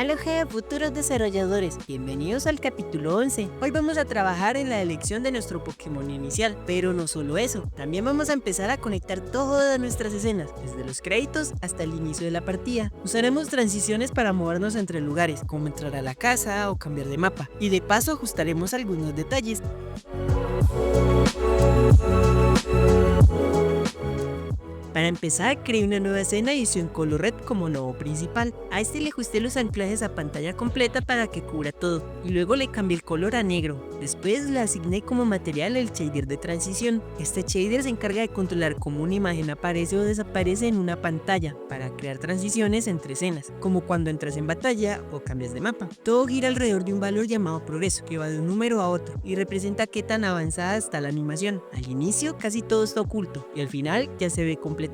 Aloha, futuros desarrolladores, bienvenidos al capítulo 11. Hoy vamos a trabajar en la elección de nuestro Pokémon inicial, pero no solo eso, también vamos a empezar a conectar todas nuestras escenas, desde los créditos hasta el inicio de la partida. Usaremos transiciones para movernos entre lugares, como entrar a la casa o cambiar de mapa, y de paso ajustaremos algunos detalles. Para empezar, creé una nueva escena y hice un color red como nodo principal. A este le ajusté los anclajes a pantalla completa para que cubra todo, y luego le cambié el color a negro. Después le asigné como material el shader de transición. Este shader se encarga de controlar cómo una imagen aparece o desaparece en una pantalla, para crear transiciones entre escenas, como cuando entras en batalla o cambias de mapa. Todo gira alrededor de un valor llamado progreso, que va de un número a otro, y representa qué tan avanzada está la animación. Al inicio casi todo está oculto, y al final ya se ve completamente,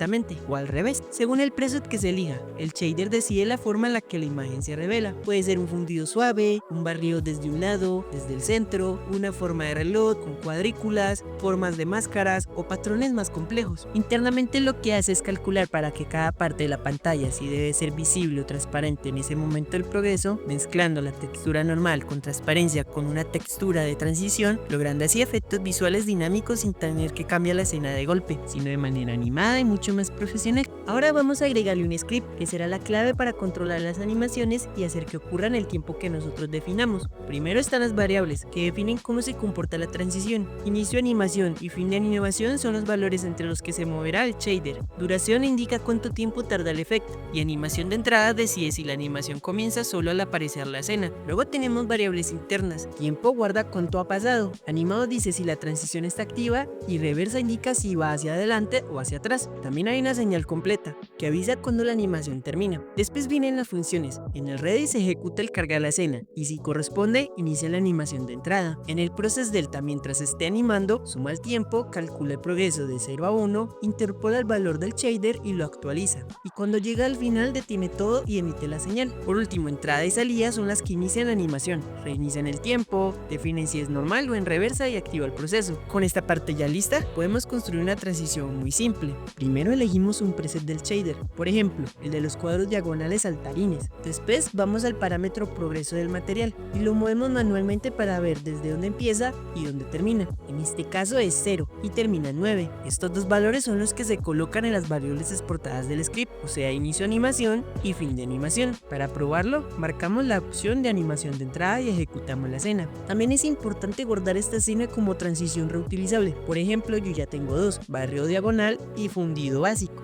o al revés, según el preset que se elija. El shader decide la forma en la que la imagen se revela. Puede ser un fundido suave, un barrido desde un lado, desde el centro, una forma de reloj con cuadrículas, formas de máscaras o patrones más complejos. Internamente lo que hace es calcular para que cada parte de la pantalla si debe ser visible o transparente en ese momento del progreso, mezclando la textura normal con transparencia con una textura de transición, logrando así efectos visuales dinámicos sin tener que cambiar la escena de golpe, sino de manera animada y mucho más profesional. Ahora vamos a agregarle un script que será la clave para controlar las animaciones y hacer que ocurran el tiempo que nosotros definamos. Primero están las variables que definen cómo se comporta la transición. Inicio de animación y fin de animación son los valores entre los que se moverá el shader. Duración indica cuánto tiempo tarda el efecto, y animación de entrada decide si la animación comienza solo al aparecer la escena. Luego tenemos variables internas. Tiempo guarda cuánto ha pasado. Animado dice si la transición está activa, y reversa indica si va hacia adelante o hacia atrás. También hay una señal completa, que avisa cuando la animación termina. Después vienen las funciones. En el ready se ejecuta el cargar la escena, y si corresponde, inicia la animación de entrada. En el process delta, mientras esté animando, suma el tiempo, calcula el progreso de 0 a 1, interpola el valor del shader y lo actualiza. Y cuando llega al final detiene todo y emite la señal. Por último, entrada y salida son las que inician la animación. Reinician el tiempo, definen si es normal o en reversa y activa el proceso. Con esta parte ya lista, podemos construir una transición muy simple. Primero elegimos un preset del shader, por ejemplo, el de los cuadros diagonales saltarines. Después vamos al parámetro progreso del material y lo movemos manualmente para ver desde dónde empieza y dónde termina. En este caso es 0 y termina en 9. Estos dos valores son los que se colocan en las variables exportadas del script, o sea, inicio de animación y fin de animación. Para probarlo, marcamos la opción de animación de entrada y ejecutamos la escena. También es importante guardar esta escena como transición reutilizable. Por ejemplo, yo ya tengo dos, barrido diagonal y fundido básico.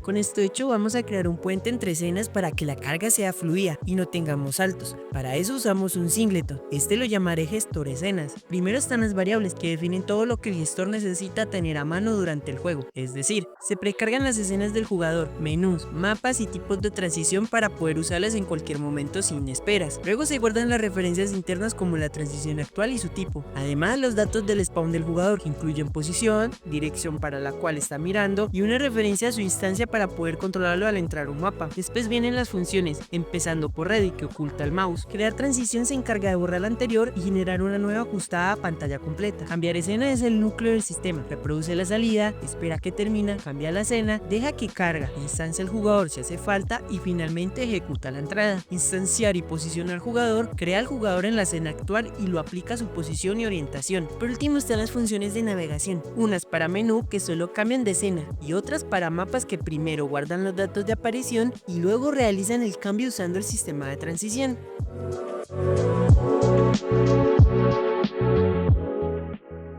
Con esto hecho, vamos a crear un puente entre escenas para que la carga sea fluida y no tengamos saltos. Para eso usamos un singleton. Este lo llamaré gestor escenas. Primero están las variables que definen todo lo que el gestor necesita tener a mano durante el juego. Es decir, se precargan las escenas del jugador, menús, mapas y tipos de transición para poder usarlas en cualquier momento sin esperas. Luego se guardan las referencias internas como la transición actual y su tipo. Además, los datos del spawn del jugador, que incluyen posición, dirección para la cual está mirando y una referencia a su instancia para poder controlarlo al entrar a un mapa. Después vienen las funciones, empezando por ready, que oculta el mouse. Crear transición se encarga de borrar la anterior y generar una nueva ajustada a pantalla completa. Cambiar escena es el núcleo del sistema. Reproduce la salida, espera que termina, cambia la escena, deja que carga, instancia al jugador si hace falta y finalmente ejecuta la entrada. Instanciar y posicionar al jugador, crea al jugador en la escena actual y lo aplica a su posición y orientación. Por último están las funciones de navegación, unas para menú que solo cambian de escena y otras para mapas que primero guardan los datos de aparición y luego realizan el cambio usando el sistema de transición.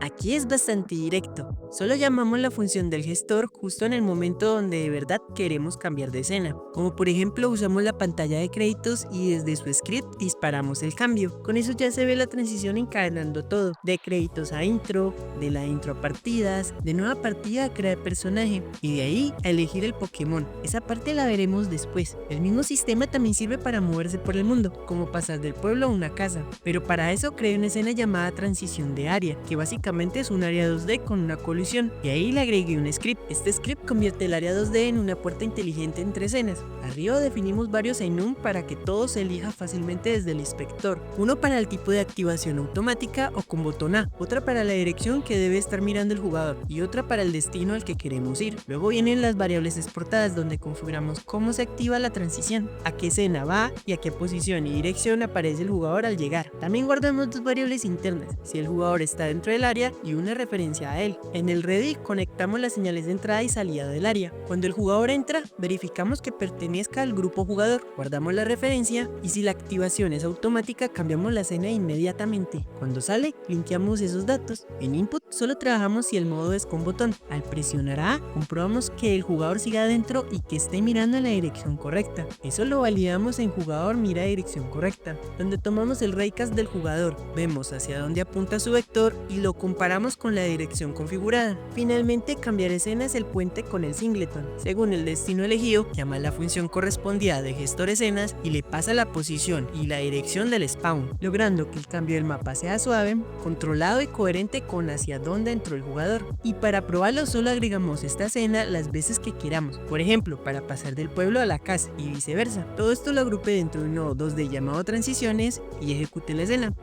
Aquí es bastante directo, solo llamamos la función del gestor justo en el momento donde de verdad queremos cambiar de escena, como por ejemplo usamos la pantalla de créditos y desde su script disparamos el cambio. Con eso ya se ve la transición encadenando todo, de créditos a intro, de la intro a partidas, de nueva partida a crear personaje y de ahí a elegir el Pokémon. Esa parte la veremos después. El mismo sistema también sirve para moverse por el mundo, como pasar del pueblo a una casa, pero para eso creé una escena llamada transición de área, que básicamente siguiente es un área 2D con una colisión, y ahí le agregué un script. Este script convierte el área 2D en una puerta inteligente entre escenas. Arriba definimos varios enum para que todo se elija fácilmente desde el inspector. Uno para el tipo de activación automática o con botón A, otra para la dirección que debe estar mirando el jugador y otra para el destino al que queremos ir. Luego vienen las variables exportadas donde configuramos cómo se activa la transición, a qué escena va y a qué posición y dirección aparece el jugador al llegar. También guardamos dos variables internas, si el jugador está dentro del área y una referencia a él. En el ready conectamos las señales de entrada y salida del área. Cuando el jugador entra, verificamos que pertenezca al grupo jugador, guardamos la referencia y si la activación es automática cambiamos la escena inmediatamente. Cuando sale, linkeamos esos datos. En input solo trabajamos si el modo es con botón. Al presionar A, comprobamos que el jugador siga adentro y que esté mirando en la dirección correcta. Eso lo validamos en jugador mira dirección correcta, donde tomamos el raycast del jugador, vemos hacia dónde apunta su vector y lo comparamos con la dirección configurada. Finalmente, cambiar escena es el puente con el singleton. Según el destino elegido, llama la función correspondida de gestor escenas y le pasa la posición y la dirección del spawn, logrando que el cambio del mapa sea suave, controlado y coherente con hacia dónde entró el jugador. Y para probarlo solo agregamos esta escena las veces que queramos, por ejemplo para pasar del pueblo a la casa y viceversa. Todo esto lo agrupé dentro de un nodo 2D llamado transiciones y ejecuté la escena.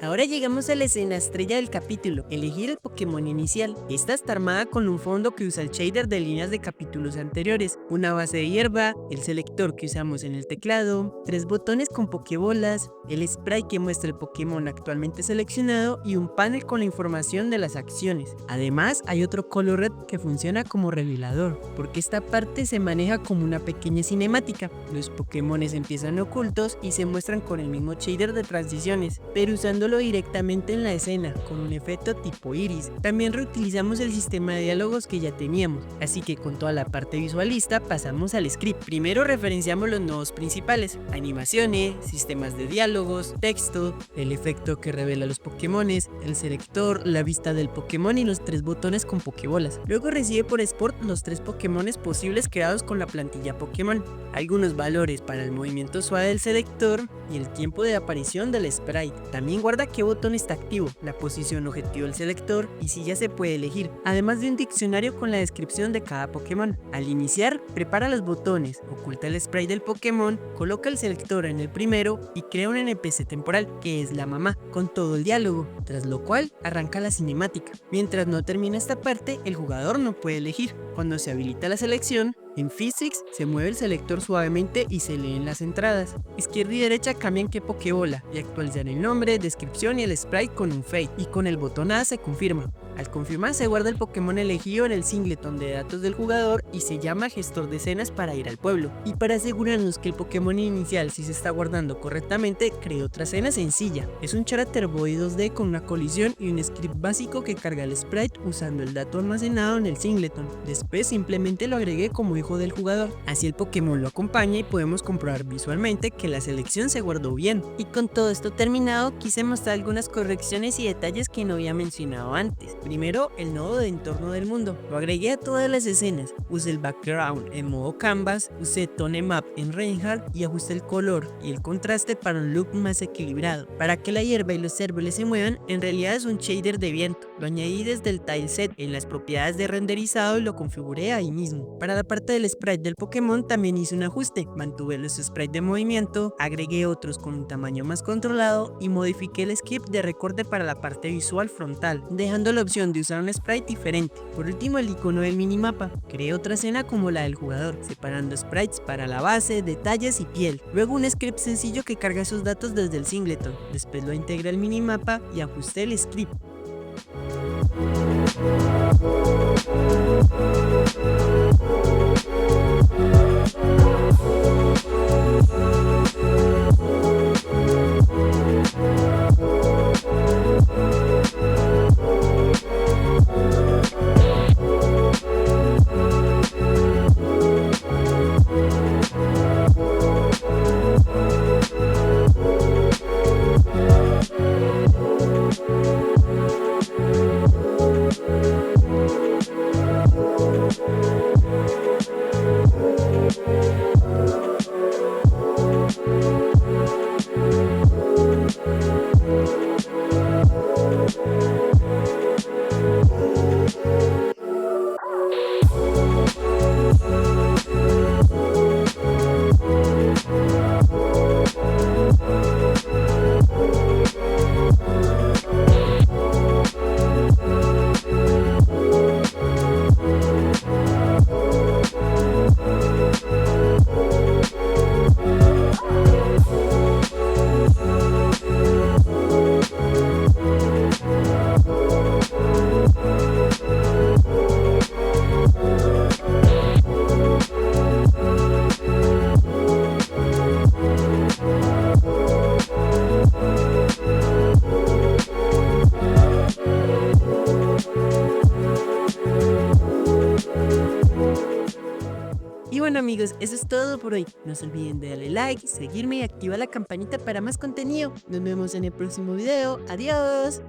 Ahora llegamos a la escena estrella del capítulo, elegir el Pokémon inicial. Esta está armada con un fondo que usa el shader de líneas de capítulos anteriores, una base de hierba, el selector que usamos en el teclado, 3 botones con Pokébolas, el sprite que muestra el Pokémon actualmente seleccionado y un panel con la información de las acciones. Además hay otro color red que funciona como revelador, porque esta parte se maneja como una pequeña cinemática. Los Pokémones empiezan ocultos y se muestran con el mismo shader de transiciones, pero usándolo directamente en la escena, con un efecto tipo iris. También reutilizamos el sistema de diálogos que ya teníamos, así que con toda la parte visualista pasamos al script. Primero referenciamos los nodos principales, animaciones, sistemas de diálogos, texto, el efecto que revela los Pokémones, el selector, la vista del Pokémon y los 3 botones con Pokébolas. Luego recibe por export los 3 Pokémones posibles creados con la plantilla Pokémon, algunos valores para el movimiento suave del selector y el tiempo de aparición del sprite. También guarda qué botón está activo, la posición objetivo del selector y si ya se puede elegir, además de un diccionario con la descripción de cada Pokémon. Al iniciar, prepara los botones, oculta el sprite del Pokémon, coloca el selector en el primero y crea un NPC temporal, que es la mamá, con todo el diálogo, tras lo cual arranca la cinemática. Mientras no termina esta parte, el jugador no puede elegir. Cuando se habilita la selección, en Physics se mueve el selector suavemente y se leen las entradas. Izquierda y derecha cambian qué Pokébola y actualizan el nombre, descripción y el sprite con un fade, y con el botón A se confirma. Al confirmar se guarda el Pokémon elegido en el singleton de datos del jugador y se llama gestor de escenas para ir al pueblo. Y para asegurarnos que el Pokémon inicial sí se está guardando correctamente, creé otra escena sencilla. Es un Character Body 2D con una colisión y un script básico que carga el sprite usando el dato almacenado en el singleton. Después simplemente lo agregué como hijo del jugador. Así el Pokémon lo acompaña y podemos comprobar visualmente que la selección se guardó bien. Y con todo esto terminado, quise mostrar algunas correcciones y detalles que no había mencionado antes. Primero, el nodo de entorno del mundo. Lo agregué a todas las escenas. Usé el background en modo canvas, usé tone map en Reinhardt y ajusté el color y el contraste para un look más equilibrado. Para que la hierba y los árboles se muevan, en realidad es un shader de viento. Lo añadí desde el tileset en las propiedades de renderizado y lo configuré ahí mismo. Para la parte del sprite del Pokémon también hice un ajuste. Mantuve los sprites de movimiento, agregué otros con un tamaño más controlado y modifiqué el script de recorte para la parte visual frontal, dejando la opción de usar un sprite diferente. Por último, el icono del minimapa. Creé otra escena como la del jugador, separando sprites para la base, detalles y piel. Luego un script sencillo que carga esos datos desde el singleton. Después lo integré al minimapa y ajusté el script. bueno amigos, eso es todo por hoy. No se olviden de darle like, seguirme y activar la campanita para más contenido. Nos vemos en el próximo video. Adiós.